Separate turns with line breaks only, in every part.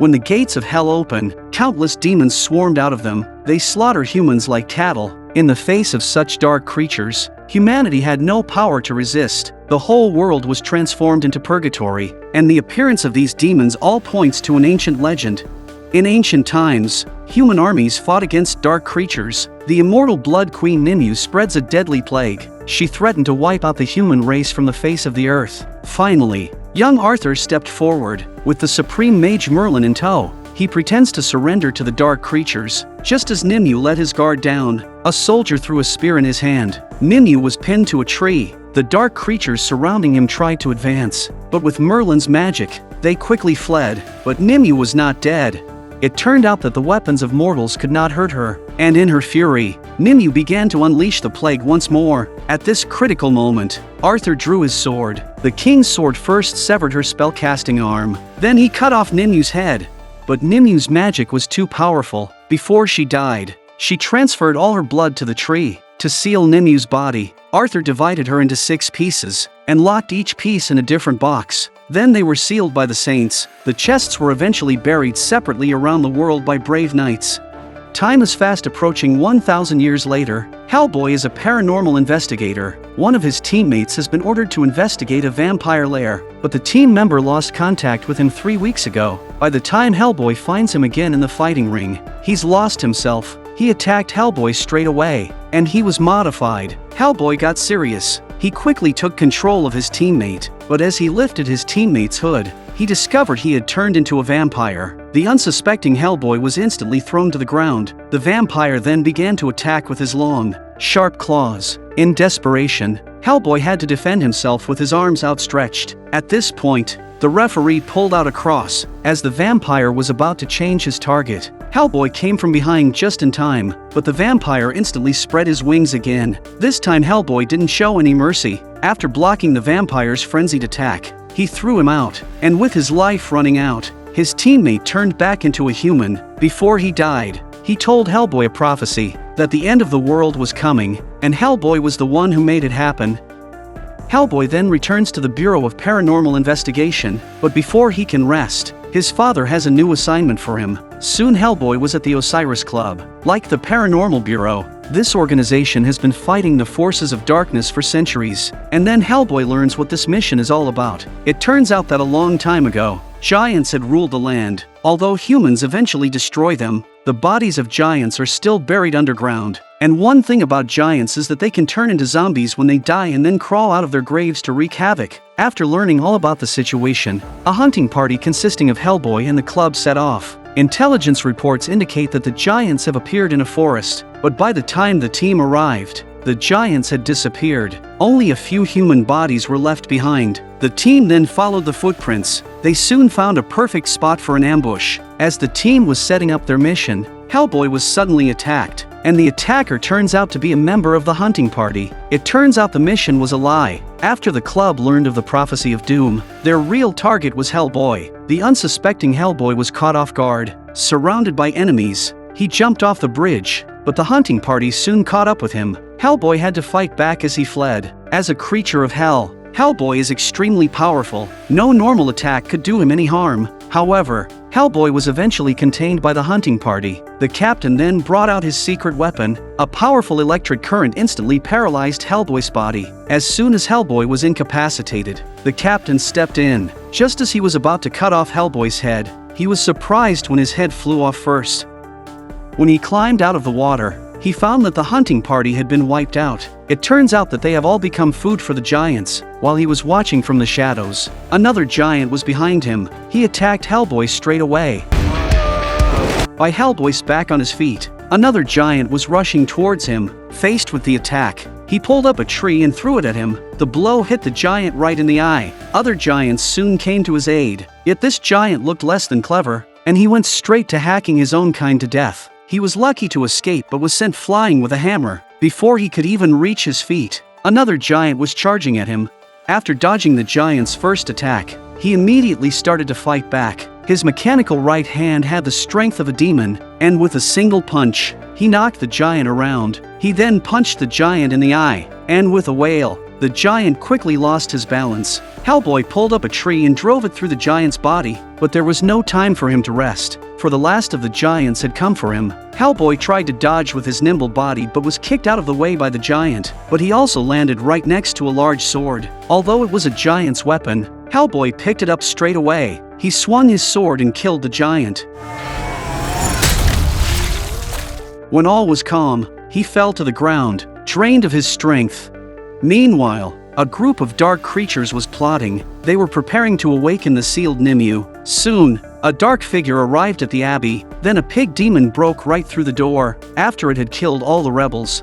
When the gates of hell open, countless demons swarmed out of them. They slaughter humans like cattle. In the face of such dark creatures, humanity had no power to resist. The whole world was transformed into purgatory, and the appearance of these demons all points to an ancient legend. In ancient times, human armies fought against dark creatures. The immortal Blood Queen Nimu spreads a deadly plague. She threatened to wipe out the human race from the face of the earth. Finally, young Arthur stepped forward, with the supreme mage Merlin in tow. He pretends to surrender to the dark creatures. Just as Nimu let his guard down, a soldier threw a spear in his hand. Nimu was pinned to a tree. The dark creatures surrounding him tried to advance, but with Merlin's magic, they quickly fled. But Nimu was not dead. It turned out that the weapons of mortals could not hurt her, and in her fury, Nimu began to unleash the plague once more. At this critical moment, Arthur drew his sword. The king's sword first severed her spellcasting arm, then he cut off Nimu's head. But Nimu's magic was too powerful. Before she died, she transferred all her blood to the tree. To seal Nimu's body, Arthur divided her into 6 pieces, and locked each piece in a different box. Then they were sealed by the saints. The chests were eventually buried separately around the world by brave knights. Time is fast approaching. 1,000 years later, Hellboy is a paranormal investigator. One of his teammates has been ordered to investigate a vampire lair, but the team member lost contact with him 3 weeks ago. By the time Hellboy finds him again in the fighting ring, he's lost himself. He attacked Hellboy straight away, and he was modified. Hellboy got serious. He quickly took control of his teammate, but as he lifted his teammate's hood, he discovered he had turned into a vampire. The unsuspecting Hellboy was instantly thrown to the ground. The vampire then began to attack with his long, sharp claws. In desperation, Hellboy had to defend himself with his arms outstretched. At this point, the referee pulled out a cross. As the vampire was about to change his target, Hellboy came from behind just in time, but the vampire instantly spread his wings again. This time Hellboy didn't show any mercy. After blocking the vampire's frenzied attack, he threw him out, and with his life running out, his teammate turned back into a human. Before he died, he told Hellboy a prophecy that the end of the world was coming, and Hellboy was the one who made it happen. Hellboy then returns to the Bureau of Paranormal Investigation, but before he can rest, his father has a new assignment for him. Soon Hellboy was at the Osiris Club. Like the Paranormal Bureau, this organization has been fighting the forces of darkness for centuries, and then Hellboy learns what this mission is all about. It turns out that a long time ago, giants had ruled the land. Although humans eventually destroy them, the bodies of giants are still buried underground. And one thing about giants is that they can turn into zombies when they die and then crawl out of their graves to wreak havoc. After learning all about the situation, a hunting party consisting of Hellboy and the club set off. Intelligence reports indicate that the giants have appeared in a forest, but by the time the team arrived, the giants had disappeared. Only a few human bodies were left behind. The team then followed the footprints. They soon found a perfect spot for an ambush. As the team was setting up their mission, Hellboy was suddenly attacked, and the attacker turns out to be a member of the hunting party. It turns out the mission was a lie. After the club learned of the prophecy of doom, their real target was Hellboy. The unsuspecting Hellboy was caught off guard, surrounded by enemies. He jumped off the bridge, but the hunting party soon caught up with him. Hellboy had to fight back as he fled. As a creature of hell, Hellboy is extremely powerful. No normal attack could do him any harm. However, Hellboy was eventually contained by the hunting party. The captain then brought out his secret weapon. A powerful electric current instantly paralyzed Hellboy's body. As soon as Hellboy was incapacitated, the captain stepped in. Just as he was about to cut off Hellboy's head, he was surprised when his head flew off first. When he climbed out of the water, he found that the hunting party had been wiped out. It turns out that they have all become food for the giants. While he was watching from the shadows, another giant was behind him. He attacked Hellboy straight away. By Hellboy's back on his feet, another giant was rushing towards him. Faced with the attack, he pulled up a tree and threw it at him. The blow hit the giant right in the eye. Other giants soon came to his aid. Yet this giant looked less than clever, and he went straight to hacking his own kind to death. He was lucky to escape but was sent flying with a hammer. Before he could even reach his feet, another giant was charging at him. After dodging the giant's first attack, he immediately started to fight back. His mechanical right hand had the strength of a demon, and with a single punch, he knocked the giant around. He then punched the giant in the eye, and with a wail, the giant quickly lost his balance. Hellboy pulled up a tree and drove it through the giant's body, but there was no time for him to rest, for the last of the giants had come for him. Hellboy tried to dodge with his nimble body but was kicked out of the way by the giant, but he also landed right next to a large sword. Although it was a giant's weapon, Hellboy picked it up straight away. He swung his sword and killed the giant. When all was calm, he fell to the ground, drained of his strength. Meanwhile, a group of dark creatures was plotting. They were preparing to awaken the sealed Nimu. Soon, a dark figure arrived at the abbey, then a pig demon broke right through the door, after it had killed all the rebels.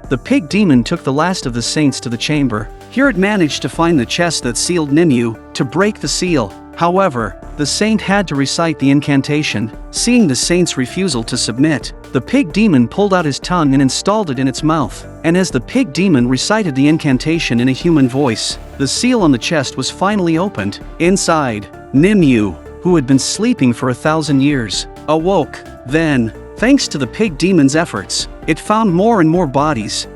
The pig demon took the last of the saints to the chamber. Here it managed to find the chest that sealed Nimu, to break the seal. However, the saint had to recite the incantation. Seeing the saint's refusal to submit, the pig demon pulled out his tongue and installed it in its mouth, and as the pig demon recited the incantation in a human voice, the seal on the chest was finally opened. Inside, Nimu, who had been sleeping for 1,000 years, awoke. Then, thanks to the pig demon's efforts, it found more and more bodies.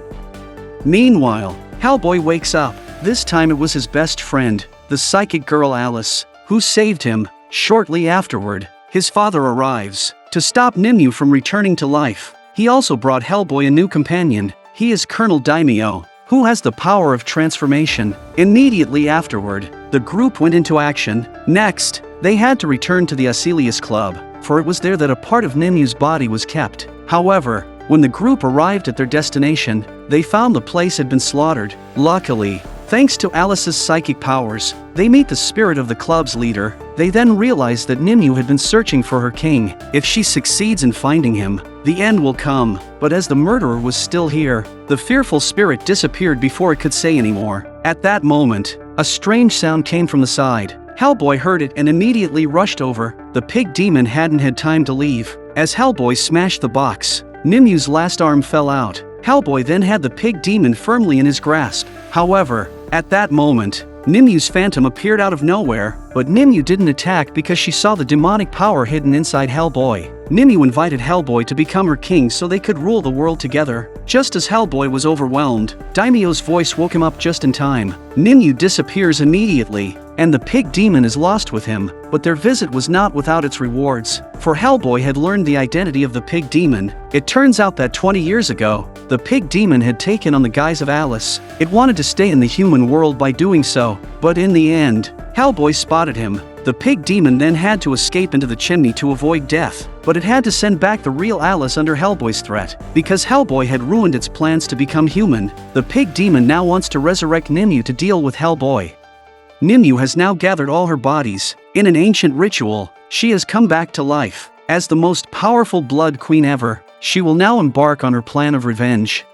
Meanwhile, Hellboy wakes up. This time it was his best friend, the psychic girl Alice, who saved him. Shortly afterward, his father arrives to stop Nimu from returning to life. He also brought Hellboy a new companion. He is Colonel Daimyo, who has the power of transformation. Immediately afterward, the group went into action. Next, they had to return to the Asilius Club, for it was there that a part of Nimu's body was kept. However, when the group arrived at their destination, they found the place had been slaughtered. Luckily, thanks to Alice's psychic powers, they meet the spirit of the club's leader. They then realize that Nimu had been searching for her king. If she succeeds in finding him, the end will come. But as the murderer was still here, the fearful spirit disappeared before it could say anymore. At that moment, a strange sound came from the side. Hellboy heard it and immediately rushed over. The pig demon hadn't had time to leave. As Hellboy smashed the box, Nimu's last arm fell out. Hellboy then had the pig demon firmly in his grasp. However, at that moment, Nimu's phantom appeared out of nowhere, but Nimu didn't attack because she saw the demonic power hidden inside Hellboy. Nimu invited Hellboy to become her king so they could rule the world together. Just as Hellboy was overwhelmed, Daimyo's voice woke him up just in time. Nimu disappears immediately, and the pig demon is lost with him, but their visit was not without its rewards, for Hellboy had learned the identity of the pig demon. It turns out that 20 years ago, the pig demon had taken on the guise of Alice. It wanted to stay in the human world by doing so, but in the end, Hellboy spotted him. The pig demon then had to escape into the chimney to avoid death, but it had to send back the real Alice under Hellboy's threat. Because Hellboy had ruined its plans to become human, the pig demon now wants to resurrect Nimu to deal with Hellboy. Nimu has now gathered all her bodies. In an ancient ritual, she has come back to life. As the most powerful blood queen ever, she will now embark on her plan of revenge.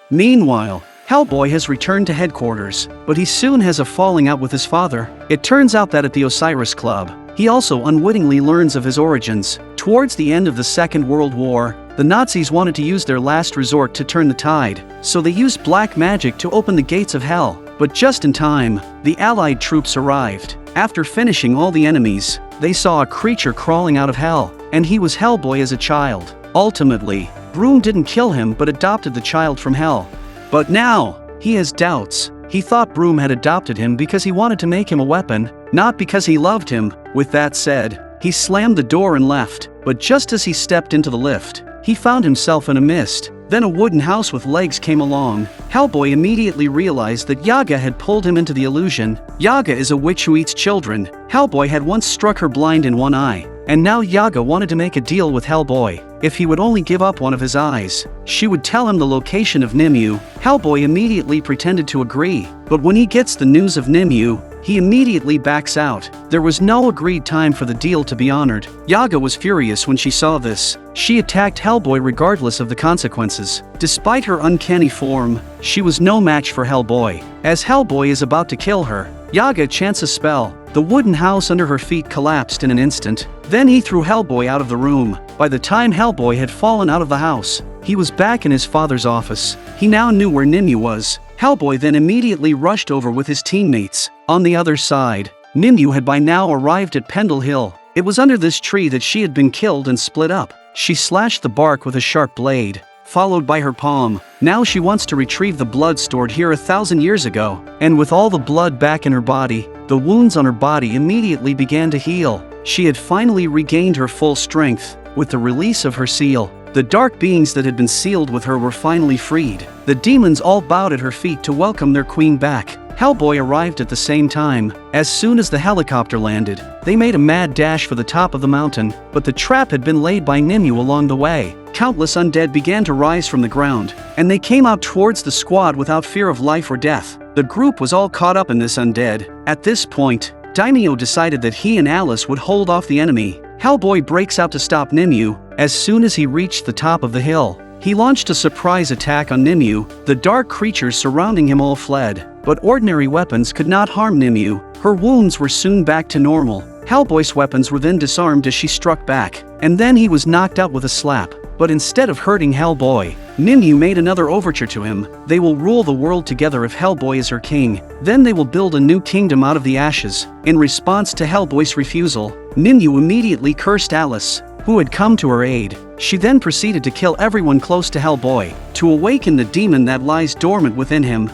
Meanwhile, Hellboy has returned to headquarters, but he soon has a falling out with his father. It turns out that at the Osiris Club, he also unwittingly learns of his origins. Towards the end of the Second World War, the Nazis wanted to use their last resort to turn the tide, so they used black magic to open the gates of hell. But just in time, the Allied troops arrived. After finishing all the enemies, they saw a creature crawling out of hell, and he was Hellboy as a child. Ultimately, Broom didn't kill him but adopted the child from hell. But now, he has doubts. He thought Broom had adopted him because he wanted to make him a weapon, not because he loved him. With that said, he slammed the door and left, but just as he stepped into the lift, he found himself in Amidst. Then a wooden house with legs came along. Hellboy immediately realized that Yaga had pulled him into the illusion. Yaga is a witch who eats children. Hellboy had once struck her blind in one eye, and now Yaga wanted to make a deal with Hellboy. If he would only give up one of his eyes, she would tell him the location of Nimu. Hellboy immediately pretended to agree, but when he gets the news of Nimu, he immediately backs out. There was no agreed time for the deal to be honored. Yaga was furious when she saw this. She attacked Hellboy regardless of the consequences. Despite her uncanny form, she was no match for Hellboy. As Hellboy is about to kill her, Yaga chants a spell. The wooden house under her feet collapsed in an instant. Then he threw Hellboy out of the room. By the time Hellboy had fallen out of the house, he was back in his father's office. He now knew where Nimu was. Hellboy then immediately rushed over with his teammates. On the other side, Nimu had by now arrived at Pendle Hill. It was under this tree that she had been killed and split up. She slashed the bark with a sharp blade. followed by her palm. Now she wants to retrieve the blood stored here 1,000 years ago. And with all the blood back in her body, the wounds on her body immediately began to heal. She had finally regained her full strength. With the release of her seal, the dark beings that had been sealed with her were finally freed. The demons all bowed at her feet to welcome their queen back. Hellboy arrived at the same time. As soon as the helicopter landed, they made a mad dash for the top of the mountain, but the trap had been laid by Nimu along the way. Countless undead began to rise from the ground, and they came out towards the squad without fear of life or death. The group was all caught up in this undead. At this point, Daimyo decided that he and Alice would hold off the enemy. Hellboy breaks out to stop Nimu. As soon as he reached the top of the hill, he launched a surprise attack on Nimu. The dark creatures surrounding him all fled, but ordinary weapons could not harm Nimu. Her wounds were soon back to normal. Hellboy's weapons were then disarmed as she struck back, and then he was knocked out with a slap. But instead of hurting Hellboy, Nimu made another overture to him. They will rule the world together if Hellboy is her king. Then they will build a new kingdom out of the ashes. In response to Hellboy's refusal, Nimu immediately cursed Alice, who had come to her aid. She then proceeded to kill everyone close to Hellboy, to awaken the demon that lies dormant within him.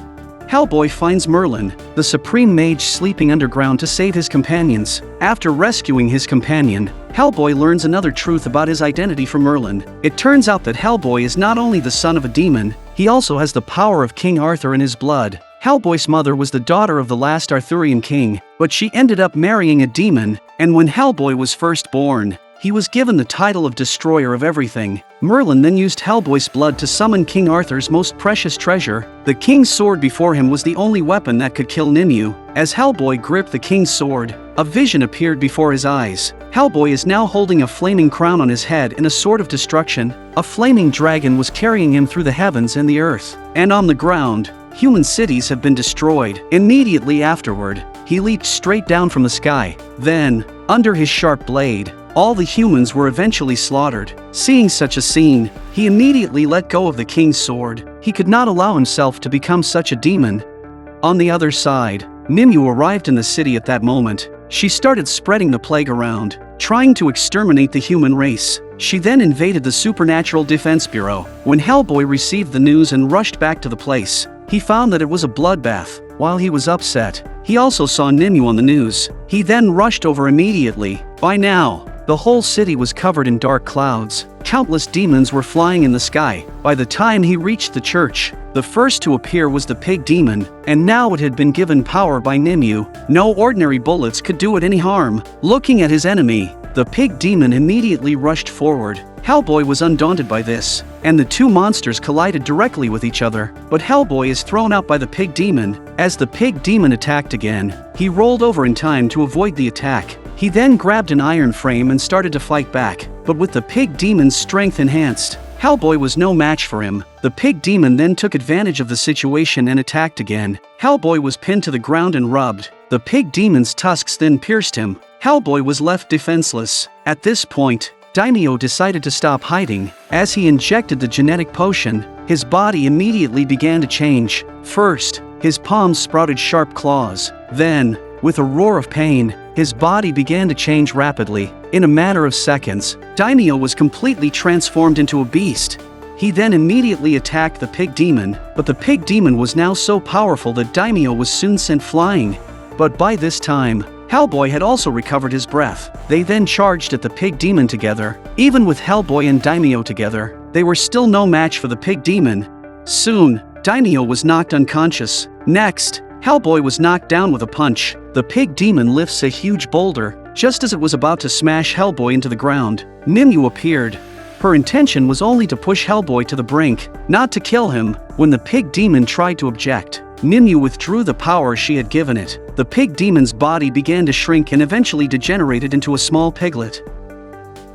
Hellboy finds Merlin, the supreme mage, sleeping underground to save his companions. After rescuing his companion, Hellboy learns another truth about his identity from Merlin. It turns out that Hellboy is not only the son of a demon, he also has the power of King Arthur in his blood. Hellboy's mother was the daughter of the last Arthurian king, but she ended up marrying a demon, and when Hellboy was first born, he was given the title of Destroyer of Everything. Merlin then used Hellboy's blood to summon King Arthur's most precious treasure. The king's sword before him was the only weapon that could kill Nimu. As Hellboy gripped the king's sword, a vision appeared before his eyes. Hellboy is now holding a flaming crown on his head and a sword of destruction. A flaming dragon was carrying him through the heavens and the earth. And on the ground, human cities have been destroyed. Immediately afterward, he leaped straight down from the sky. Then, under his sharp blade, all the humans were eventually slaughtered. Seeing such a scene, he immediately let go of the king's sword. He could not allow himself to become such a demon. On the other side, Nimu arrived in the city at that moment. She started spreading the plague around, trying to exterminate the human race. She then invaded the Supernatural Defense Bureau. When Hellboy received the news and rushed back to the place, he found that it was a bloodbath. While he was upset, he also saw Nimu on the news. He then rushed over immediately. By now, the whole city was covered in dark clouds. Countless demons were flying in the sky. By the time he reached the church, the first to appear was the pig demon, and now it had been given power by Nimu. No ordinary bullets could do it any harm. Looking at his enemy, the pig demon immediately rushed forward. Hellboy was undaunted by this, and the two monsters collided directly with each other. But Hellboy is thrown out by the pig demon. As the pig demon attacked again, he rolled over in time to avoid the attack. He then grabbed an iron frame and started to fight back, but with the pig demon's strength enhanced, Hellboy was no match for him. The pig demon then took advantage of the situation and attacked again. Hellboy was pinned to the ground and rubbed. The pig demon's tusks then pierced him. Hellboy was left defenseless. At this point, Daimyo decided to stop hiding. As he injected the genetic potion, his body immediately began to change. First, his palms sprouted sharp claws. Then, with a roar of pain, his body began to change rapidly. In a matter of seconds, Daimyo was completely transformed into a beast. He then immediately attacked the pig demon, but the pig demon was now so powerful that Daimyo was soon sent flying. But by this time, Hellboy had also recovered his breath. They then charged at the pig demon together. Even with Hellboy and Daimyo together, they were still no match for the pig demon. Soon, Daimyo was knocked unconscious. Next, Hellboy was knocked down with a punch. The pig demon lifts a huge boulder. Just as it was about to smash Hellboy into the ground, Nimu appeared. Her intention was only to push Hellboy to the brink, not to kill him. When the pig demon tried to object, Nimu withdrew the power she had given it. The pig demon's body began to shrink and eventually degenerated into a small piglet.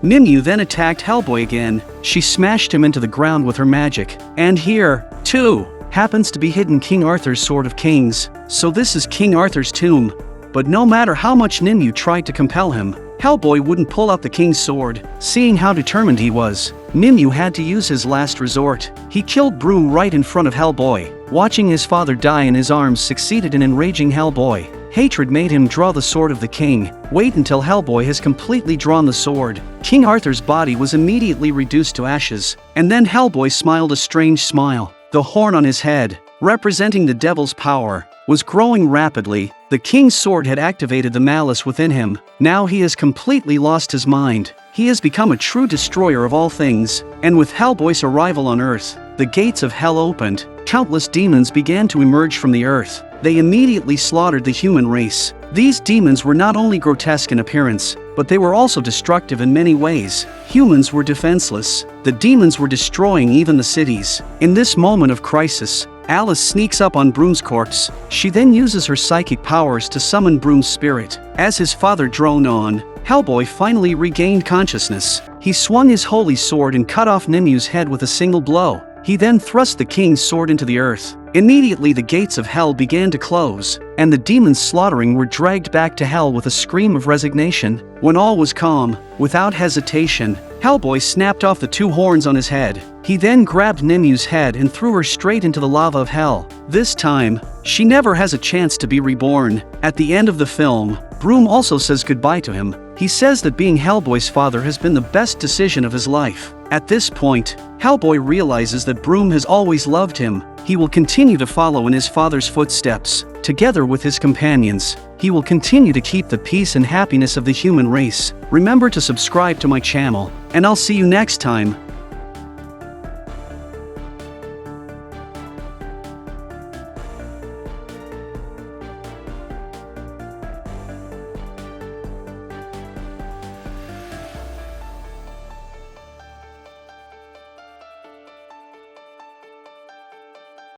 Nimu then attacked Hellboy again. She smashed him into the ground with her magic. And here, too, happens to be hidden King Arthur's Sword of Kings. So this is King Arthur's tomb. But no matter how much Nimu tried to compel him, Hellboy wouldn't pull out the king's sword. Seeing how determined he was, Nimu had to use his last resort. He killed Bru right in front of Hellboy. Watching his father die in his arms succeeded in enraging Hellboy. Hatred made him draw the sword of the king. Wait until Hellboy has completely drawn the sword. King Arthur's body was immediately reduced to ashes, and then Hellboy smiled a strange smile. The horn on his head, representing the devil's power, was growing rapidly. The king's sword had activated the malice within him. Now he has completely lost his mind. He has become a true destroyer of all things, and with Hellboy's arrival on Earth, the gates of hell opened. Countless demons began to emerge from the earth. They immediately slaughtered the human race. These demons were not only grotesque in appearance, but they were also destructive in many ways. Humans were defenseless. The demons were destroying even the cities. In this moment of crisis, Alice sneaks up on Broom's corpse. She then uses her psychic powers to summon Broom's spirit. As his father droned on, Hellboy finally regained consciousness. He swung his holy sword and cut off Nimu's head with a single blow. He then thrust the king's sword into the earth. Immediately the gates of hell began to close, and the demons slaughtering were dragged back to hell with a scream of resignation. When all was calm, without hesitation, Hellboy snapped off the two horns on his head. He then grabbed Nimu's head and threw her straight into the lava of hell. This time, she never has a chance to be reborn. At the end of the film, Broom also says goodbye to him. He says that being Hellboy's father has been the best decision of his life. At this point, Hellboy realizes that Broom has always loved him. He will continue to follow in his father's footsteps. Together with his companions, he will continue to keep the peace and happiness of the human race. Remember to subscribe to my channel, and I'll see you next time.